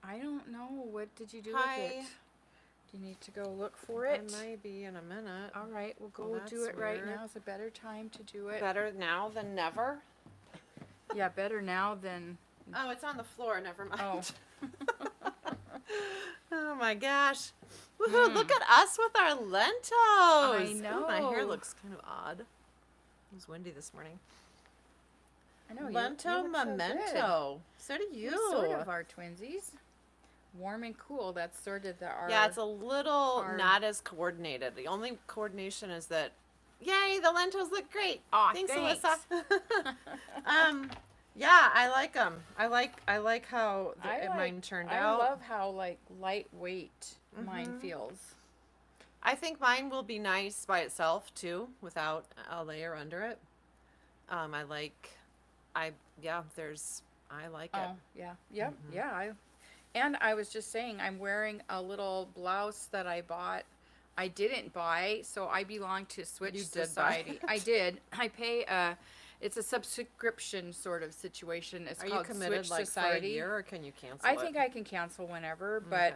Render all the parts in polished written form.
I don't know. What did you do Hi. with it? Do you need to go look for it? I might be in a minute. All right, we'll go Well, do that's it right weird. now. It's a better time to do it. Better now than never. Yeah, better now than. Oh, it's on the floor. Never mind. Oh. Oh my gosh. Woohoo, look at us with our lentos. I know. Ooh, my hair looks kind of odd. It was windy this morning. I know. Lento you look memento. So do you. We sort of are twinsies. Warm and cool. That's sort of Yeah, it's a little not as coordinated. The only coordination is that, yay, the lentos look great. Aw, thanks, thanks. Alyssa. Yeah, I like them. I like how mine turned out. I love how lightweight mine feels. I think mine will be nice by itself too, without a layer under it. I like it. Oh, yeah. Yep. Yeah. And I was just saying, I'm wearing a little blouse that I bought. I didn't buy, so I belong to Switch Society. I did. I pay it's a subscription sort of situation. It's called committed Switch Society. for a year, or can you cancel I think I can cancel whenever, but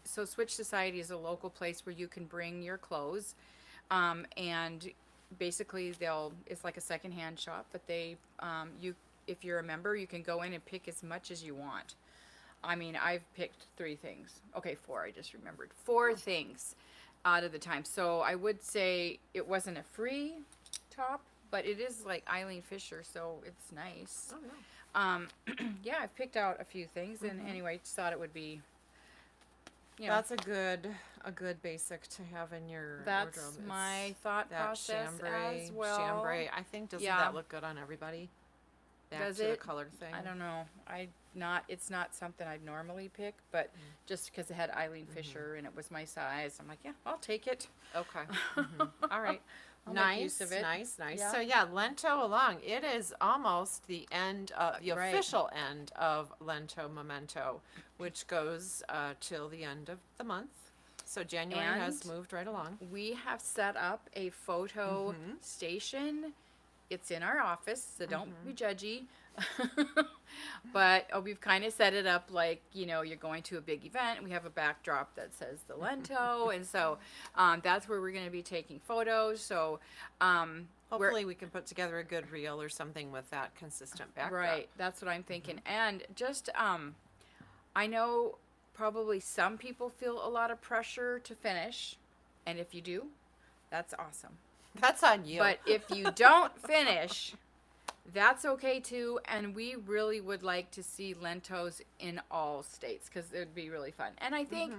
so Switch Society is a local place where you can bring your clothes, and basically it's like a secondhand shop, but if you're a member, you can go in and pick as much as you want. I mean, I've picked 3 things. Okay, 4, I just remembered. 4 things out of the time. So I would say it wasn't a free top, but it is like Eileen Fisher, so it's nice. Oh, no. Yeah, I've picked out a few things, and anyway, just thought it would be, That's a good basic to have in your that's wardrobe. my thought That process chambray, as well. chambray. I think, doesn't that look good on everybody? Does to it? The color thing. I don't know. It's not something I'd normally pick, but just because it had Eileen Fisher and it was my size, I'm like, yeah, I'll take it. Okay. All right. I'll make use of it. Nice. Yeah. So yeah, Lento along. It is almost the end of the official end of Lento Memento, which goes till the end of the month. So January has moved right along. We have set up a photo station. It's in our office, so don't be judgy. But we've kind of set it up like, you're going to a big event. We have a backdrop that says the Lento, and so that's where we're going to be taking photos. So hopefully we can put together a good reel or something with that consistent backdrop. Right, that's what I'm thinking. And just, I know probably some people feel a lot of pressure to finish, and if you do, that's awesome. That's on you. But if you don't finish, that's okay too. And we really would like to see lentos in all states because it would be really fun. And I think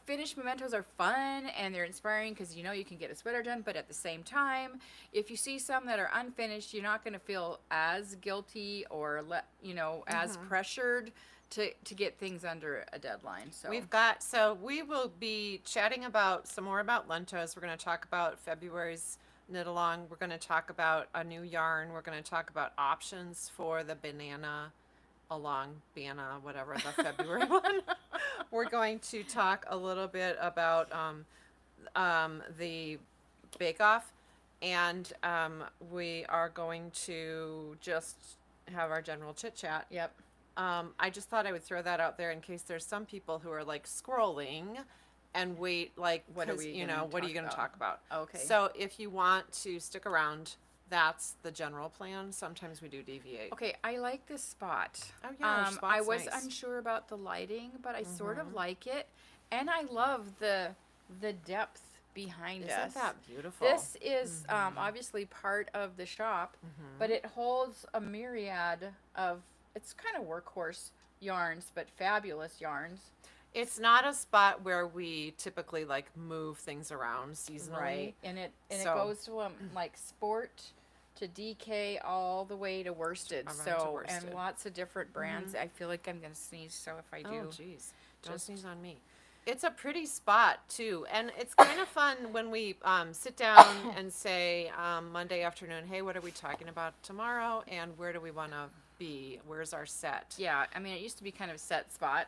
finished mementos are fun and they're inspiring because you can get a sweater done. But at the same time, if you see some that are unfinished, you're not going to feel as guilty or as pressured to get things under a deadline. So we will be chatting about some more about lentos. We're going to talk about February's knit along. We're going to talk about a new yarn. We're going to talk about options for the Bana, whatever the February one. We're going to talk a little bit about the Bake Off, and we are going to just have our general chit chat. Yep. I just thought I would throw that out there in case there's some people who are like scrolling and wait, like, what are you going to talk about? Okay. So if you want to stick around, that's the general plan. Sometimes we do deviate. Okay, I like this spot. Oh yeah, I was unsure about the lighting, but I sort of like it, and I love the depth behind this. Isn't that beautiful? This is obviously part of the shop, but it holds a myriad of. It's kind of workhorse yarns, but fabulous yarns. It's not a spot where we typically move things around seasonally. Right, and it goes from sport to DK all the way to worsted. And lots of different brands. I feel like I'm gonna sneeze, so if I do, oh jeez, don't sneeze on me. It's a pretty spot too, and it's kind of fun when we sit down and say Monday afternoon, hey, what are we talking about tomorrow, and where do we want to be? Where's our set? Yeah, I mean, it used to be kind of a set spot.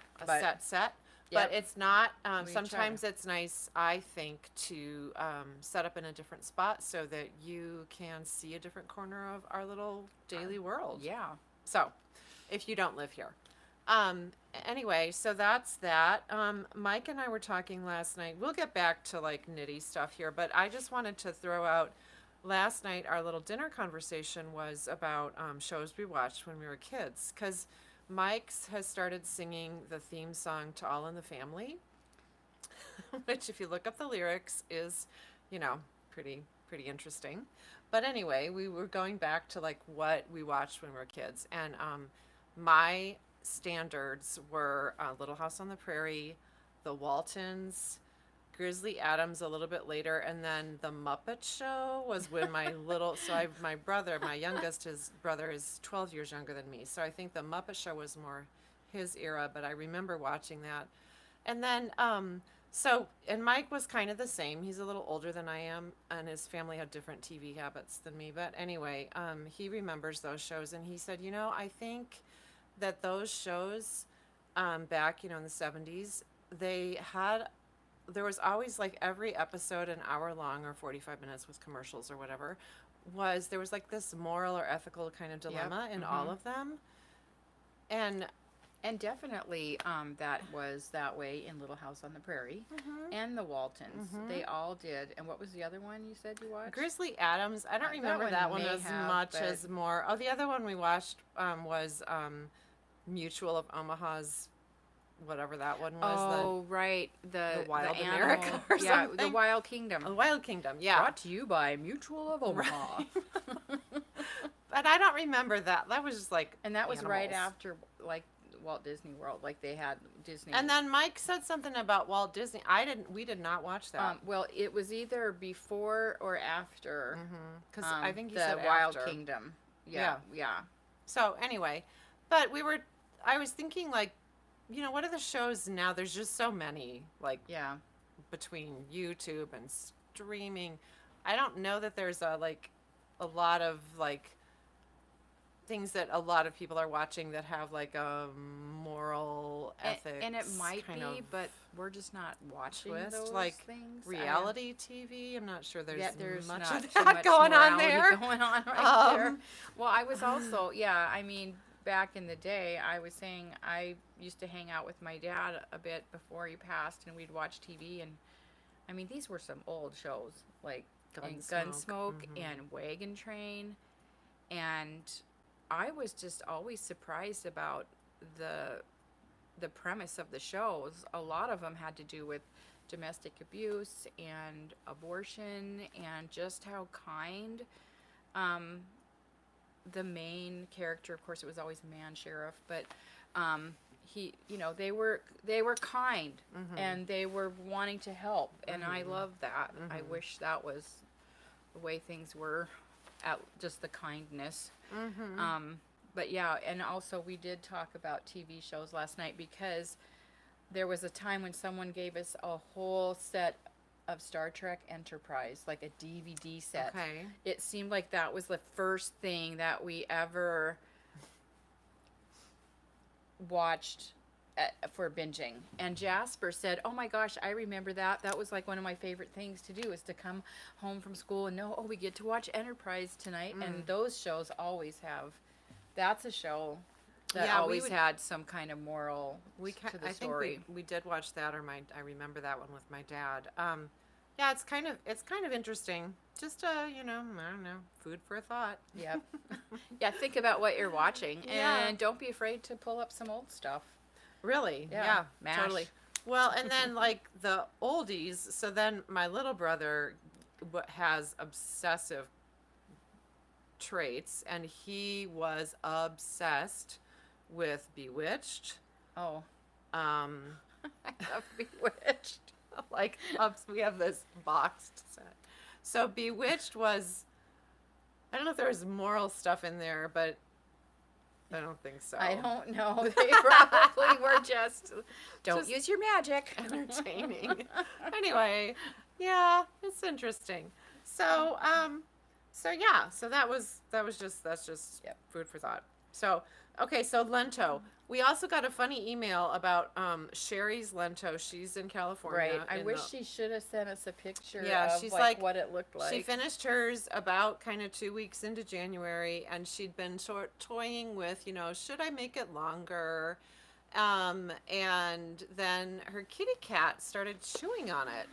Set. But it's not. Sometimes it's nice, I think, to set up in a different spot so that you can see a different corner of our little daily world. Yeah. So, if you don't live here. anyway, so that's that. Mike and I were talking last night. We'll get back to like nitty stuff here, but I just wanted to throw out last night our little dinner conversation was about shows we watched when we were kids. Because Mike's has started singing the theme song to All in the Family, which, if you look up the lyrics, is, pretty interesting. But anyway, we were going back to like what we watched when we were kids, and my standards were Little House on the Prairie, The Waltons, Grizzly Adams a little bit later, and then The Muppet Show was when my youngest, his brother is 12 years younger than me, so I think The Muppet Show was more his era, but I remember watching that. And then, and Mike was kind of the same. He's a little older than I am, and his family had different TV habits than me, but anyway, he remembers those shows, and he said, I think that those shows, back, in the 70s, there was always like every episode an hour long or 45 minutes with commercials or whatever, there was like this moral or ethical kind of dilemma in all of them. And definitely that was that way in Little House on the Prairie and the Waltons. They all did. And what was the other one you said you watched? Grizzly Adams. I don't remember that one as much as more. Oh, the other one we watched was Mutual of Omaha's, whatever that one was. Oh, right. The Wild the America or yeah, something. the Wild Kingdom. The Wild Kingdom, yeah. Brought to you by Mutual of Omaha. But I don't remember that. That was just like And that was right animals. after, like, Walt Disney World. Like, they had Disney. And then Mike said something about Walt Disney. We did not watch that. Well, it was either before or after. Because I think he the said Wild after. Kingdom. Yeah. So anyway, but I was thinking like, what are the shows now? There's just so many, like, Yeah. between YouTube and streaming. I don't know that there's a lot of like things that a lot of people are watching that have like a moral ethics. And it might kind be, of but we're just not watching twist, those like things. reality TV. I'm not sure There's much not of too that much going on morality there. going on right there. Well, I was also, back in the day, I was saying I used to hang out with my dad a bit before he passed, and we'd watch TV, and these were some old shows, like Gunsmoke and Wagon Train, and I was just always surprised about the premise of the shows. A lot of them had to do with domestic abuse and abortion, and just how kind the main character, of course it was always a man sheriff, but they were kind, and they were wanting to help, and I love that. I wish that was the way things were, at just the kindness. But yeah, and also we did talk about TV shows last night, because there was a time when someone gave us a whole set of Star Trek Enterprise, like a DVD set. Okay. It seemed like that was the first thing that we ever watched for binging. And Jasper said, "Oh my gosh, I remember that. That was like one of my favorite things to do, is to come home from school and know, oh, we get to watch Enterprise tonight." And those shows always have. That's a show that always had some kind of moral to the story. I think we did watch that, I remember that one with my dad. Yeah, it's kind of interesting. Just I don't know, food for thought. Yep. Yeah, think about what you're watching, Yeah. and don't be afraid to pull up some old stuff. Really? Yeah. Yeah, MASH. totally. Well, and then like the oldies. So then my little brother has obsessive traits, and he was obsessed with Bewitched. Oh. I love Bewitched. We have this boxed set. So Bewitched was, I don't know if there was moral stuff in there, but I don't think so. I don't know. They probably were just use your magic. Entertaining. Anyway, yeah, it's interesting. So, that's just food for thought. So, okay, so Lento. We also got a funny email about Sherry's Lento. She's in California. Right. I wish she should have sent us a picture of she's what it looked like. She finished hers about kind of 2 weeks into January, and she'd been toying with, should I make it longer? And then her kitty cat started chewing on it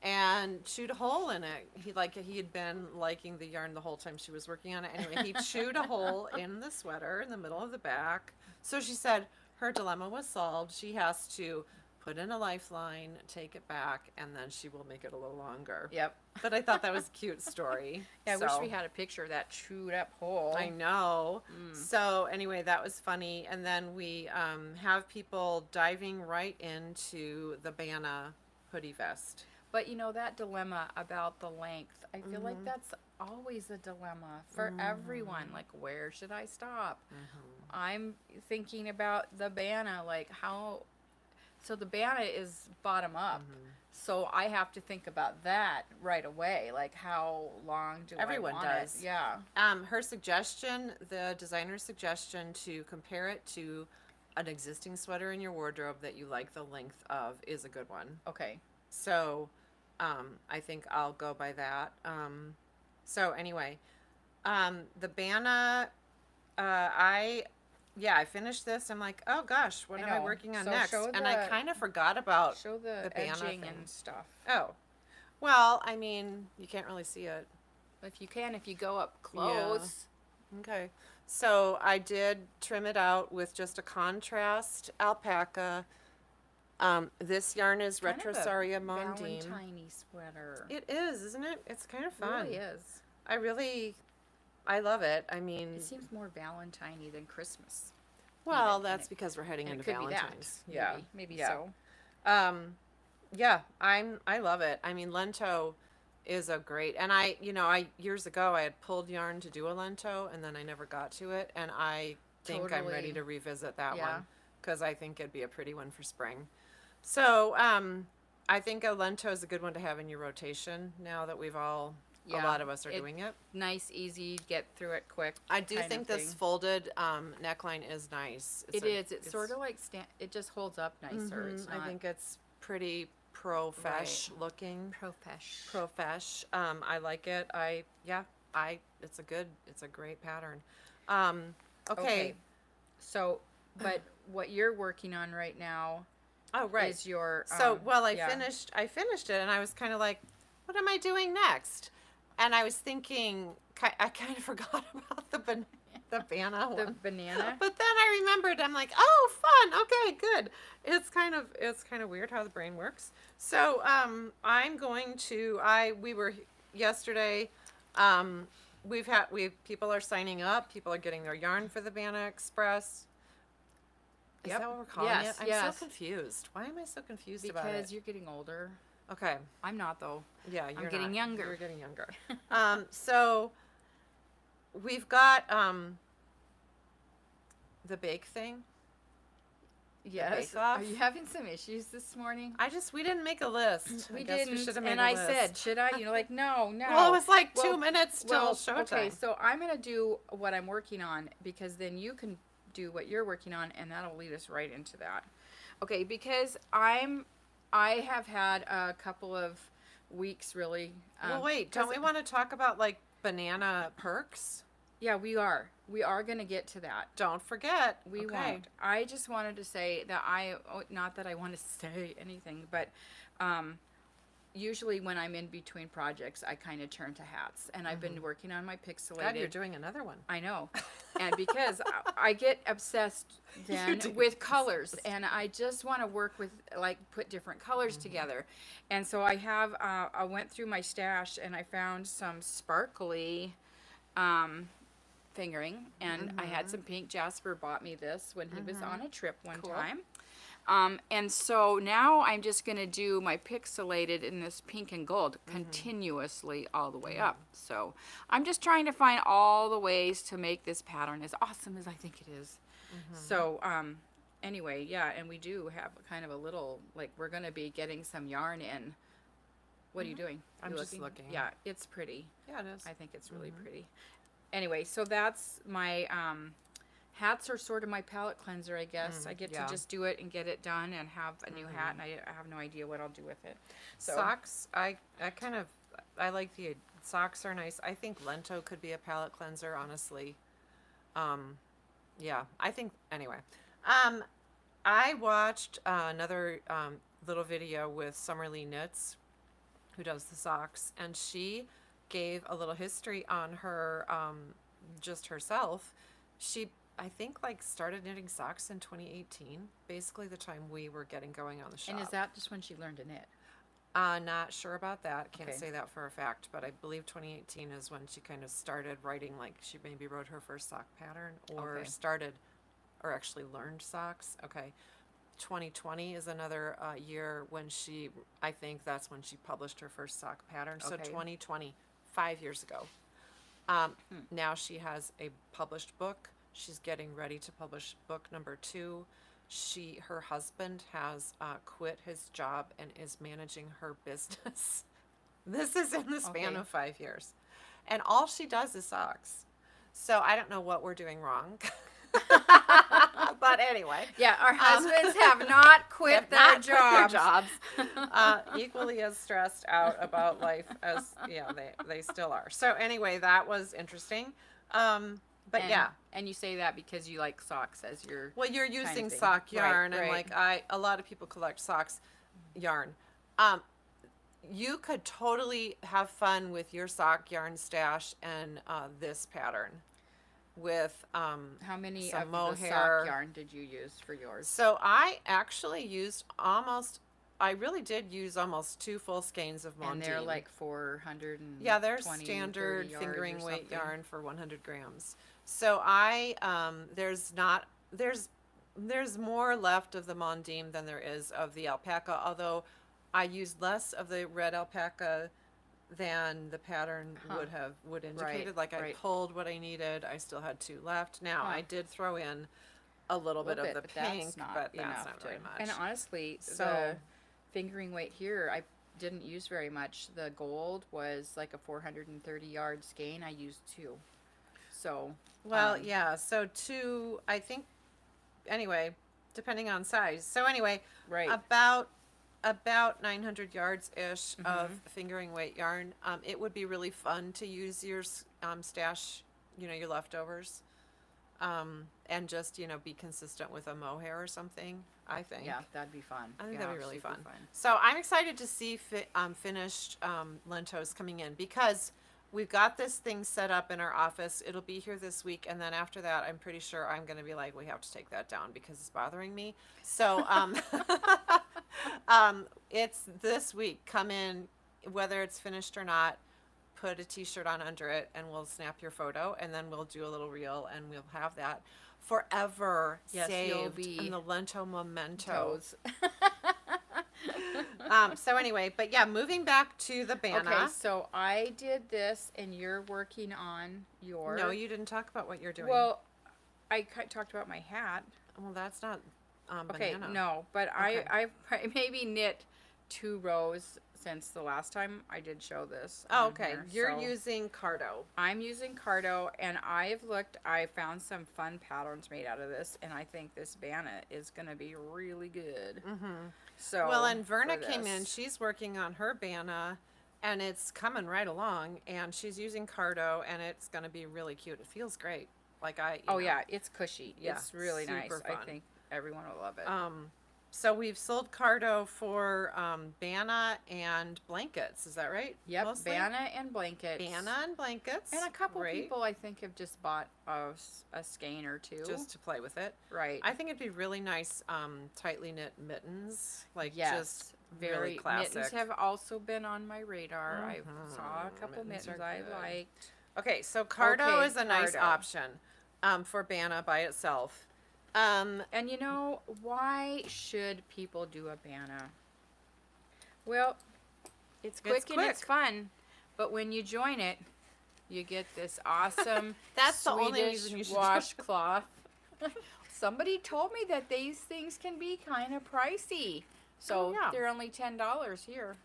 and chewed a hole in it. He had been liking the yarn the whole time she was working on it. Anyway, he chewed a hole in the sweater in the middle of the back. So she said her dilemma was solved. She has to put in a lifeline, take it back, and then she will make it a little longer. Yep. But I thought that was a cute story. Yeah, I wish So- we had a picture of that chewed up hole. I know. So anyway, that was funny. And then we have people diving right into the Bana hoodie vest. But that dilemma about the length, I feel like that's always a dilemma for everyone. Like, where should I stop? I'm thinking about the Bana, like how. So the Bana is bottom up. So I have to think about that right away. Like, how long do Everyone I want does. it? Yeah. Her suggestion, the designer's suggestion to compare it to an existing sweater in your wardrobe that you like the length of is a good one. Okay. So I think I'll go by that. So anyway, the Bana, I finished this. I'm like, oh gosh, what I am I know. working on So next? show And I the- kind of forgot about Show the, the Bana edging thing. and stuff. Oh, well, I mean, you can't really see it. If you can, if you go up close. Okay. So I did trim it out with just a contrast alpaca. This yarn is Kind of a Retrosaria Mondine. Valentine-y sweater. It is, isn't it? It's kind of It fun. really is. I love it. I mean, It seems more Valentine-y than Christmas. well, even, that's and because we're heading And into it could be that. Valentine's. Yeah. Maybe Yeah. so. Yeah, I love it. I mean, Lento is a great, and I years ago I had pulled yarn to do a Lento, and then I never got to it, and I think I'm ready Totally. to revisit that Yeah. one because I think it'd be a pretty one for spring. So, I think a Lento is a good one to have in your rotation now that we've all, a Yeah, lot of us are it- doing it. Nice, easy, get through it quick. I do kind of think this thing. folded neckline is nice. It's sort of like it just holds up nicer. It's not I think it's pretty profesh looking. profesh. Profesh. I like it. It's a great pattern. Okay. So, but what you're working on right now Oh, right. is your So, well, I yeah. finished it and I was kind of like, what am I doing next? And I was thinking, I kind of forgot about the Bana the one. banana. But then I remembered, I'm like, oh, fun. Okay, good. It's kind of weird how the brain works. So, I'm going to, we were yesterday, people are signing up. People are getting their yarn for the Bana Express. Is Yep. that what we're calling Yes, it? I'm yes. so confused. Why am I so confused about it? Because you're getting older. Okay. I'm not though. Yeah, you're getting not. younger. You're getting younger. So we've got the bake thing. Yes. bake-off? Are you having some issues this morning? We didn't make a list. We I guess didn't. should have made And a I list. said, should I? You're like, no. Well, it was like Well, 2 minutes till showtime. Okay, so I'm gonna do what I'm working on because then you can do what you're working on, and that'll lead us right into that. Okay, because I have had a couple of weeks really. Well, wait. Don't we want to talk about like banana perks? Yeah, we are. We are gonna get to that. Don't forget. We Okay. won't. I just wanted to say that not that I want to say anything, but usually when I'm in between projects, I kind of turn to hats, and I've been working on my pixelated. God, you're doing another one. I know, and because I get obsessed then do. with colors, and I just want to work with put different colors together, and so I went through my stash and I found some sparkly. Fingering, and I had some pink. Jasper bought me this when he was on a trip one Cool. time. And so now I'm just going to do my pixelated in this pink and gold continuously all the way up. So I'm just trying to find all the ways to make this pattern as awesome as I think it is. So anyway, yeah, and we do have kind of a little, we're going to be getting some yarn in. What are you doing? I'm You just looking. Yeah, it's pretty. Yeah, it is. I think it's really pretty. Anyway, so that's my hats are sort of my palette cleanser, I guess. I get yeah. to just do it and get it done and have a new hat, and I have no idea what I'll do with it. So Socks, I like the socks are nice. I think Lento could be a palette cleanser, honestly. Yeah, I think anyway. I watched another little video with Summerlee Knits, who does the socks, and she gave a little history on her, just herself. She, I think, like started knitting socks in 2018, basically the time we were getting going on the shop. And is that just when she learned to knit? Not sure about that. Can't Okay. say that for a fact, but I believe 2018 is when she kind of started writing, like she maybe wrote her first sock pattern or Okay. started or actually learned socks. Okay. 2020 is another year when she, I think that's when she published her first sock pattern. So Okay. 2020, 5 years ago. Now she has a published book. She's getting ready to publish book number 2. Her husband has quit his job and is managing her business. This is in the span Okay. of 5 years. And all she does is socks. So I don't know what we're doing wrong. But anyway. Yeah, our husbands have not quit Have their not quit jobs. their jobs. Equally as stressed out about life as, yeah, they still are. So anyway, that was interesting. But And- yeah. And you say that because you like socks as your. Well, you're using thing. sock Right, yarn, and right. like a lot of people collect socks yarn. You could totally have fun with your sock yarn stash and this pattern with How many some of the mohair. sock yarn did you use for yours? So I actually used I really did use almost 2 full skeins of Mondine. And they're like 400 and Yeah, they're 20, standard 30 yards fingering or weight something. yarn for 100 grams. So there's more left of the Mondine than there is of the alpaca, although I used less of the red alpaca than the pattern would indicated. Right, Like I right. pulled what I needed. I still had 2 left. Now Huh. I did throw in a little bit of the but pink, that's not but that's enough not to. very much. And honestly, So- the fingering weight here, I didn't use very much. The gold was like a 430 yard skein. I used 2. So. Well, yeah. So 2, I think. Anyway, depending on size. So anyway, Right. about 900 yards ish of fingering weight yarn. It would be really fun to use your stash, your leftovers, and just be consistent with a mohair or something. I think. Yeah, that'd be fun. I think Yeah, that'd be really super fun. So I'm excited to see finished Lentos coming in because we've got this thing set up in our office. It'll be here this week, and then after that, I'm pretty sure I'm going to be like, we have to take that down because it's bothering me. So it's this week. Come in, whether it's finished or not. Put a T-shirt on under it, and we'll snap your photo, and then we'll do a little reel, and we'll have that forever Yes, you'll saved be in the Lento memento. Toes. So anyway, but yeah, moving back to the Bana. Okay, so I did this, and you're working on your. No, you didn't talk about what you're doing. Well, I talked about my hat. Well, that's not Okay, banana. no, but Okay. I've maybe knit 2 rows since the last time I did show this. Oh, on okay. here, You're so using Cardo. I'm using Cardo, and I found some fun patterns made out of this, and I think this Bana is going to be really good. Mm-hmm. So Well, and Verna for came in. this- She's working on her Bana, and it's coming right along. And she's using Cardo, and it's going to be really cute. It feels great. Like Oh yeah, it's cushy. Yeah, It's really nice. super I fun. think everyone will love it. So we've sold Cardo for Bana and blankets. Is that right? Yep, Mostly? Bana and blankets. Bana and blankets. And a couple Great. people I think have just bought a skein or 2. Just to play with it. right. I think it'd be really nice, tightly knit mittens, like yes, just very really classic. mittens have also been on my radar. I Mhm. saw a couple Mittens mittens are I good. liked. Okay, so Cardo Okay, is a nice Cardo. option for Bana by itself. And you know, why should people do a Bana? Well, it's quick and it's quick. fun, but when you join it, you get this awesome That's the only Swedish reason you should do it. washcloth. Somebody told me that these things can be kind of pricey, so Oh, yeah. they're only $10 here.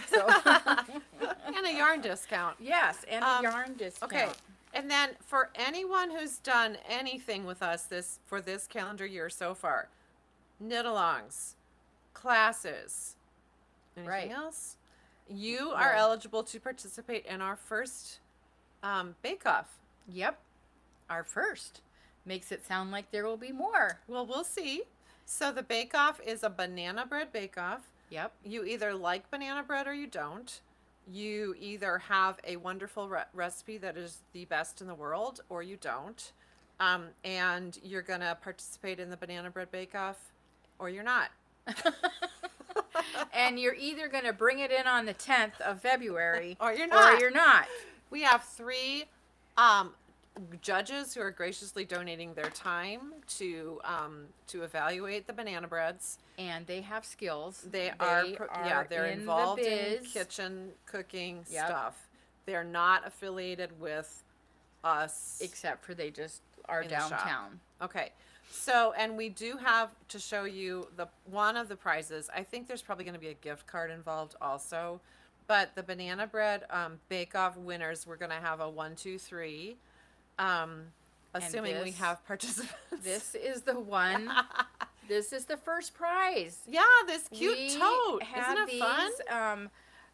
So And a yarn discount. yes, and a yarn discount. Okay. And then for anyone who's done anything with us for this calendar year so far, knit-alongs, classes, anything Right. else, you are Well- eligible to participate in our first bake-off. Yep, our first makes it sound like there will be more. Well, we'll see. So the bake-off is a banana bread bake-off. Yep. You either like banana bread or you don't. You either have a wonderful recipe that is the best in the world or you don't. And you're going to participate in the banana bread bake-off or you're not. And you're either going to bring it in on the 10th of February Or you're not. Or you're not. We have 3 judges who are graciously donating their time to evaluate the banana breads. And they have skills. They're in involved the in biz. kitchen cooking Yep. stuff. They're not affiliated with us. Except for they just are In the shop. downtown. Okay. So, and we do have to show you one of the prizes. I think there's probably going to be a gift card involved also. But the banana bread bake-off winners, we're going to have a 1, 2, 3. Assuming we have participants. This is the one. This is the first prize. Yeah, this cute tote. Isn't it fun?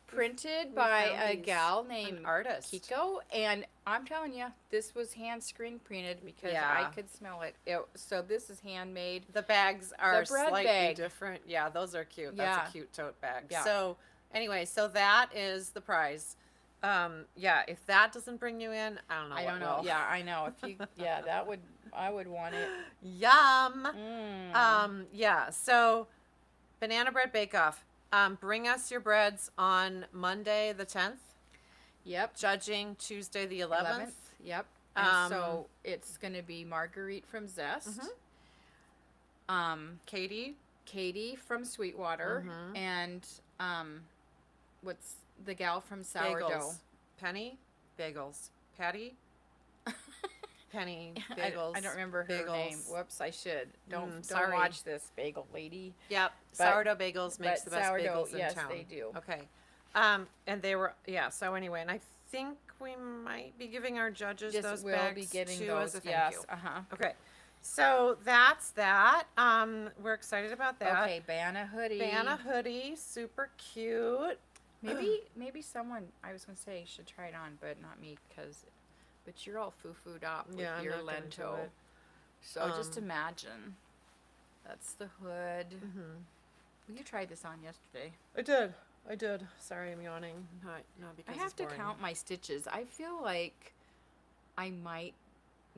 Printed by a gal named artist. Kiko, and I'm telling you, this was hand screen printed because I could smell it. So this is handmade. The bags are The bread slightly bag. different. Yeah, those are cute. Yeah. That's a cute tote bag. Yeah. So anyway, so that is the prize. If that doesn't bring you in, I don't know. I don't know. Yeah, I know. If you, I would want it. Yum. Mm. So banana bread bake-off. Bring us your breads on Monday the 10th. Yep. Judging Tuesday the 11th. Yep. And so it's going to be Marguerite from Zest. Katie from Sweetwater, and what's the gal from Sourdough? Bagels. Penny. Bagels. Patty. Penny. Bagels. I don't remember her name. Whoops, I should. Don't sorry. watch this, bagel lady. Yep. But- Sourdough Bagels makes the best sourdough, bagels in yes, town. they do. Okay. And they were, so anyway, and I think we might be giving our judges Yes, those we'll bags be getting too those. as a thank Yes. you. Uh-huh. Okay. So that's that. We're excited about that. Okay, Bana hoodie. Bana hoodie, super cute. Maybe someone, I was going to say, should try it on, but not me, but you're all foo-fooed up with Yeah, I'm your not gonna do lento. it. So just imagine. That's the hood. Well, you tried this on yesterday. I did. Sorry, I'm yawning. Not because I have it's to boring. count my stitches. I feel like I might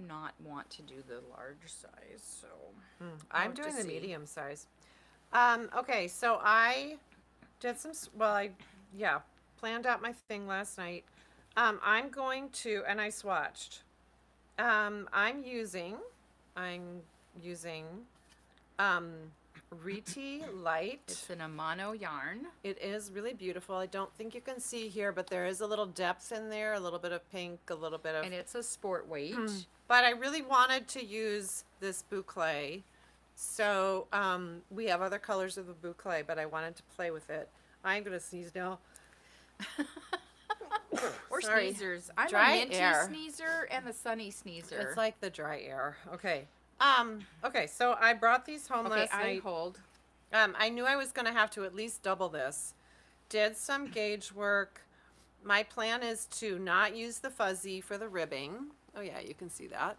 not want to do the large size, so I'm have to doing the see. medium size. Okay, so I did planned out my thing last night. I'm going to, and I swatched. I'm using Riti Light. it's an Amano yarn. It is really beautiful. I don't think you can see here, but there is a little depth in there, a little bit of pink, a little bit of... And it's a sport weight. But I really wanted to use this boucle. So we have other colors of the boucle, but I wanted to play with it. I'm going to sneeze now. Or Sorry. sneezers. I'm Dry a minty air. sneezer and the sunny sneezer. It's like the dry air. Okay. Okay, so I brought these home okay, last I night. hold. I knew I was going to have to at least double this. Did some gauge work. My plan is to not use the fuzzy for the ribbing. Oh yeah, you can see that.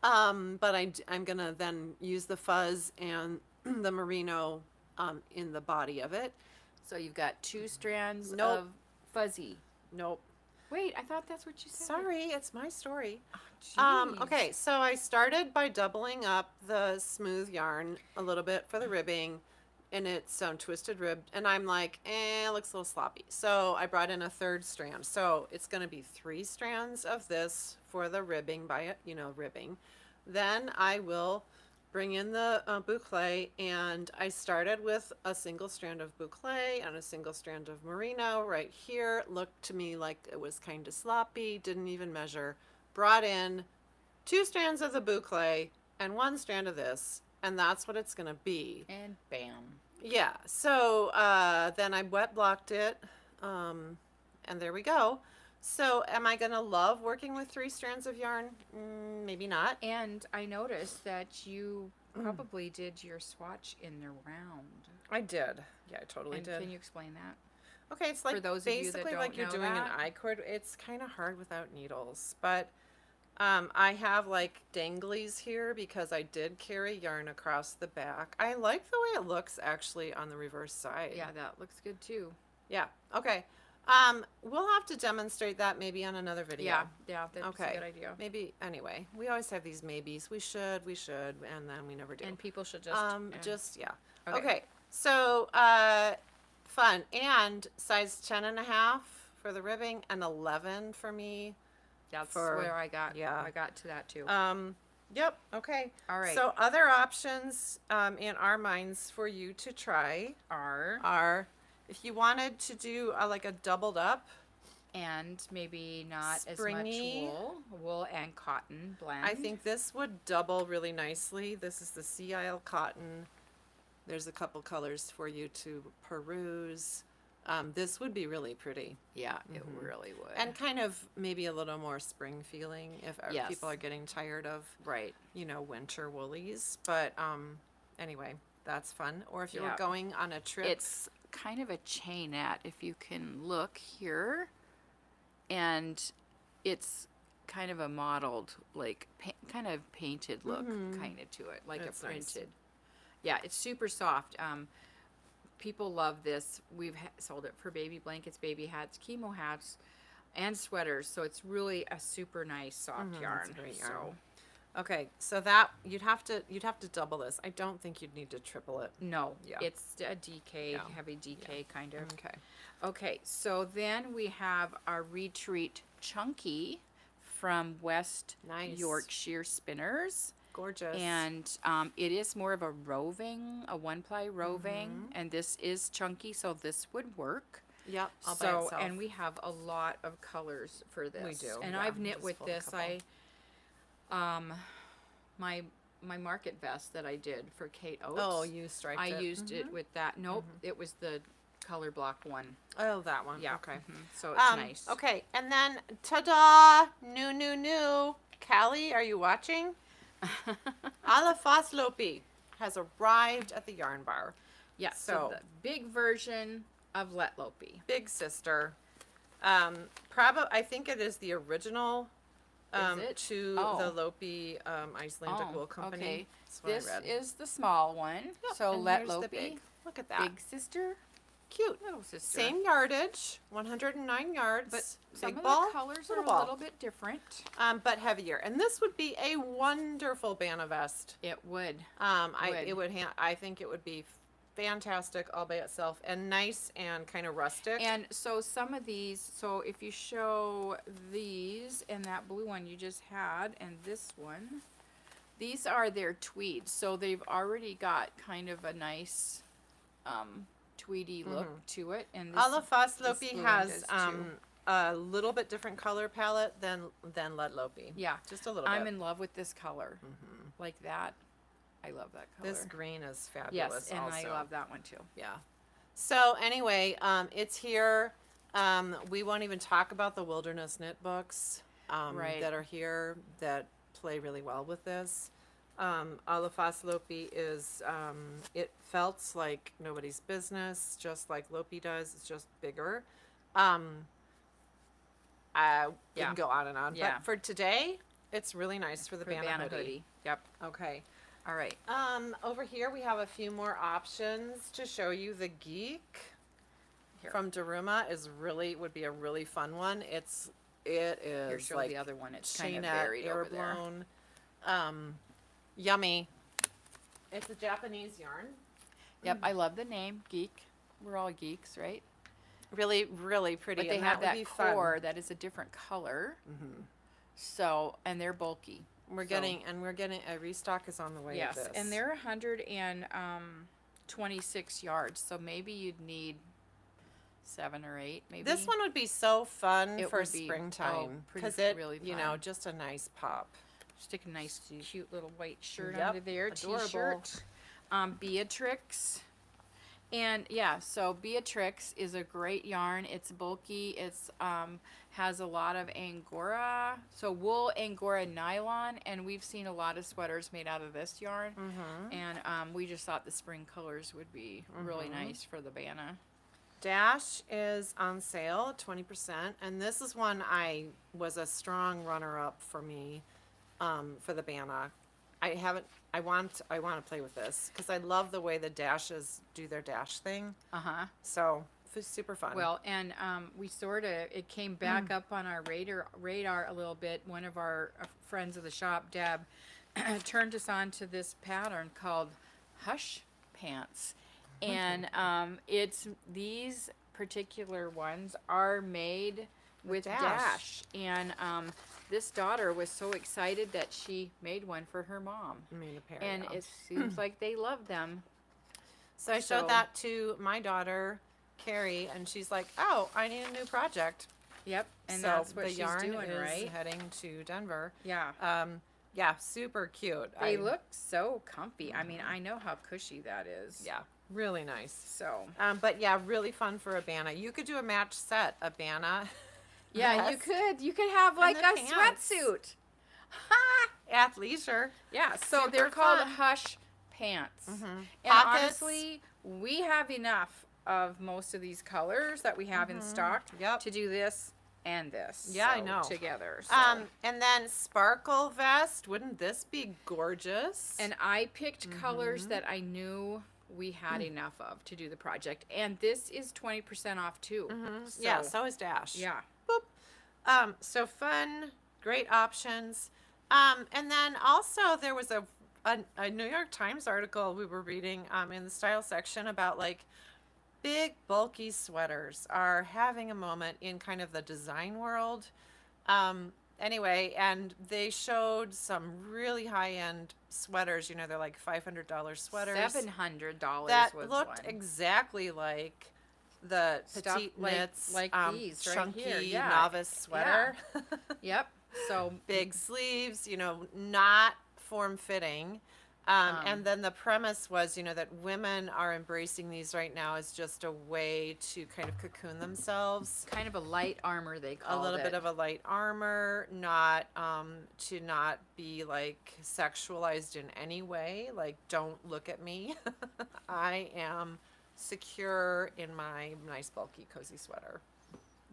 But I'm going to then use the fuzz and the merino in the body of it. So you've got 2 strands Nope. of fuzzy. Nope. Wait, I thought that's what you said. Sorry, it's my story. Jeez. Okay, so I started by doubling up the smooth yarn a little bit for the ribbing, and it's twisted ribbed, and I'm like, it looks a little sloppy. So I brought in a 3rd strand. So it's going to be 3 strands of this for the ribbing ribbing. Then I will bring in the boucle, and I started with a single strand of boucle and a single strand of merino right here. Looked to me like it was kind of sloppy, didn't even measure. Brought in 2 strands of the boucle and 1 strand of this, and that's what it's gonna be. And bam. Yeah, so then I wet blocked it, and there we go. So am I gonna love working with 3 strands of yarn? Maybe not. And I noticed that you probably did your swatch in the round. I did. Yeah, I totally And did. can you explain that? Okay, it's like For those of you that basically don't like you're know doing that? an I-cord. It's kind of hard without needles, but I have like danglies here because I did carry yarn across the back. I like the way it looks actually on the reverse side. Yeah, that looks good too. Yeah. Okay. We'll have to demonstrate that maybe on another video. Yeah, that's Okay. a good idea. Maybe anyway. We always have these maybes. We should, and then we never do. And people should just Yeah. Okay. Okay. So fun. And size 10.5 for the ribbing and 11 for me. that's for- where I got yeah. I got to that too. Yep. Okay. All right. So other options in our minds for you to try are if you wanted to do like a doubled up. And maybe not Springy. as much wool and cotton blend. I think this would double really nicely. This is the Sea Isle cotton. There's a couple colors for you to peruse. This would be really pretty. Yeah, it really would. And kind of maybe a little more spring feeling if Yes. people are getting tired of, right. winter woolies. But anyway, that's fun. Or if you were Yeah. going on a trip. It's kind of a chainette if you can look here. And it's kind of a modeled, like, kind of painted look kind of to it, like It's a nice. printed. Yeah, it's super soft. People love this. We've sold it for baby blankets, baby hats, chemo hats, and sweaters. So it's really a super nice soft yarn. a great yarn. So Okay, so that you'd have to double this. I don't think you'd need to triple it. no, Yeah. it's a DK, Yeah. heavy DK kind of. Okay. Okay, so then we have our Retreat Chunky from West Nice. Yorkshire Spinners. Gorgeous. And it is more of a roving, a one-ply roving, and this is chunky, so this would work. Yep, all by So, itself. and we have a lot of colors for this. We do, And yeah, I've we knit just with pulled a this. couple. My market vest that I did for Kate Oates. Oh, you striped I it. used it with that. Nope, it was the color block one. Oh, that one. Yeah. Okay. So it's nice. Okay, and then ta-da! New. Callie, are you watching? Ala Foslopi has arrived at the yarn bar. Yeah. So- So the big version of Let Lopi. Big sister. I think it is the original it? to Oh. the Lopi Icelandic Wool Company. Okay. That's what I This read. is the small one. Yep, So and Let here's the Lopi, big. Look at that. big sister, Cute. little sister. Same yardage, 109 yards. but some big of ball, the colors are little a ball. little bit different. But heavier. And this would be a wonderful Bana vest. It would. I think it would be fantastic all by itself and nice and kind of rustic. And so some of these, so if you show these and that blue one you just had and this one, these are their tweeds. So they've already got kind of a nice tweedy look to it. And this, Ala this Foslopi blue one has does too. a little bit different color palette than Let Lopi. Yeah. Just a little I'm bit. in love with this color. Like that. I love that color. This green is fabulous. yes, and also. I love that one too. Yeah. So anyway, it's here. We won't even talk about the wilderness knit books Right. that are here that play really well with this. Ala Foslopi is it felts like nobody's business, just like Lopi does. It's just bigger. We Yeah. can go on and on. Yeah. But for today, it's really nice for the For Bana hoodie. Yep. Okay. All right. Over here we have a few more options to show you. The Geek Here. from Daruma would be a really fun one. It Here, is show like the other one. It's kind of chainette, buried air over there. blown. Yummy. It's a Japanese yarn. Yep, I love the name, Geek. We're all geeks, right? Really, really pretty. But they and have would that be fun. core that is a different color. So, and they're bulky. We're So- getting a restock is on the way. Yes, of this. and they're 126 yards. So maybe you'd need 7 or 8. Maybe This one would be so fun It for would be, springtime pretty because it, really you know, fun. just a nice pop. Stick a nice, cute little white shirt Yep, under there. adorable. T-shirt. Beatrix. And yeah, so Beatrix is a great yarn. It's bulky. It's has a lot of Angora, so wool, Angora, nylon, and we've seen a lot of sweaters made out of this yarn. And we just thought the spring colors would be really nice for the Bana. Dash is on sale, 20%, and this is one I was a strong runner-up for me, for the Bana. I want to play with this because I love the way the Dashes do their Dash thing. So it's super fun. Well, and we sort of, it came back up on our radar a little bit. One of our friends of the shop, Deb, turned us on to this pattern called Hush Pants. And it's these particular ones are made with Dash. And this daughter was so excited that she made one for her mom. made a pair, And yeah. it seems like they love them. So I showed that to my daughter, Carrie, and she's like, "Oh, I need a new project." Yep, and So that's what the she's yarn doing, is right? heading to Denver. Yeah. Yeah, super cute. They look so comfy. I mean, I know how cushy that is. Yeah, really nice. So. But yeah, really fun for a Bana. You could do a match set, a Bana. Yeah, you vest could. You could have like the a pants. sweatsuit. Ha! athleisure. Yeah, so Super they're called fun. Hush Pants. And Pockets. honestly, we have enough of most of these colors that we have in stock Yep. to do this and this. Yeah, I so, know. Together. So. And then sparkle vest. Wouldn't this be gorgeous? And I picked colors that I knew we had enough of to do the project. And this is 20% off too. So, yeah, so is Dash. yeah. Boop. So fun, great options. And then also there was a New York Times article we were reading in the style section about like big bulky sweaters are having a moment in kind of the design world. Anyway, and they showed some really high-end sweaters. You know, they're like $500 sweaters. $700 That was looked one. exactly like the Stuff petite like- knits, like these right chunky here, yeah. novice sweater. Yep. So Big sleeves, you know, not form-fitting. And then the premise was, you know, that women are embracing these right now as just a way to kind of cocoon themselves. kind of a light armor they A call little it. bit of a light armor, not to not be like sexualized in any way. Like, don't look at me. I am secure in my nice bulky cozy sweater.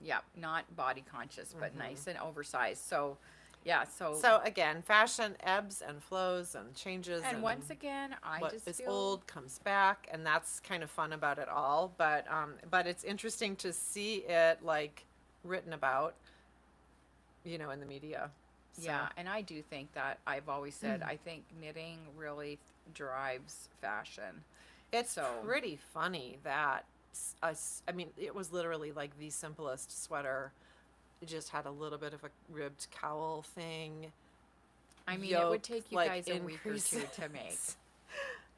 Yep, not body conscious, but nice and oversized. So, yeah. So again, fashion ebbs and flows and changes. and once again, I what just is feel old comes back, and that's kind of fun about it all. But it's interesting to see it like written about, you know, in the media. So, Yeah, and I do think that I've always said I think knitting really drives fashion. it's So- pretty funny that I mean, it was literally like the simplest sweater. It just had a little bit of a ribbed cowl thing. I mean, it would Yoke, take you like, guys a week or two to increases. make.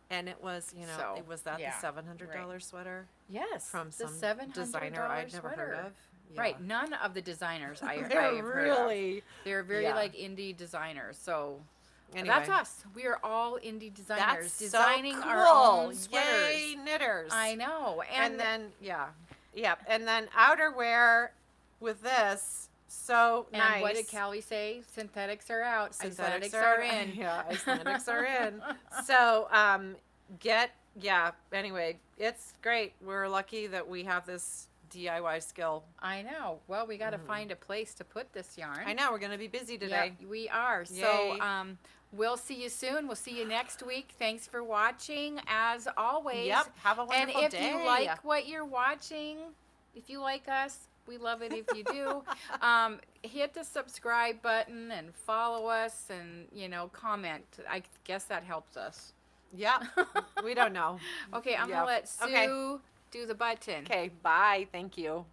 And it was, you know, So, it was that yeah, the $700 sweater Yes, from the some $700 designer I'd never heard sweater. of. Right, Yeah. none of the designers I have They're heard of. really They're very yeah. like indie designers. So anyway. that's us. We are all indie designers That's designing so our cool. own sweaters. Yay, knitters. I know. And then and then outerwear with this. So and nice. what did Callie say? Synthetics are out. Synthetics Synthetics are in. Yeah, synthetics are in. So anyway, it's great. We're lucky that we have this DIY skill. I know. Well, we got to find a place to put this yarn. I know we're going to be busy today. Yeah, we are. Yay. So we'll see you soon. We'll see you next week. Thanks for watching, as always. Yep. Have a And wonderful if day. you like what you're watching, if you like us, we love it if you do. Hit the subscribe button and follow us, and comment. I guess that helps us. Yeah. We don't know. Okay, I'm Yep. gonna let Sue Okay. do the button. Okay. Bye. Thank you.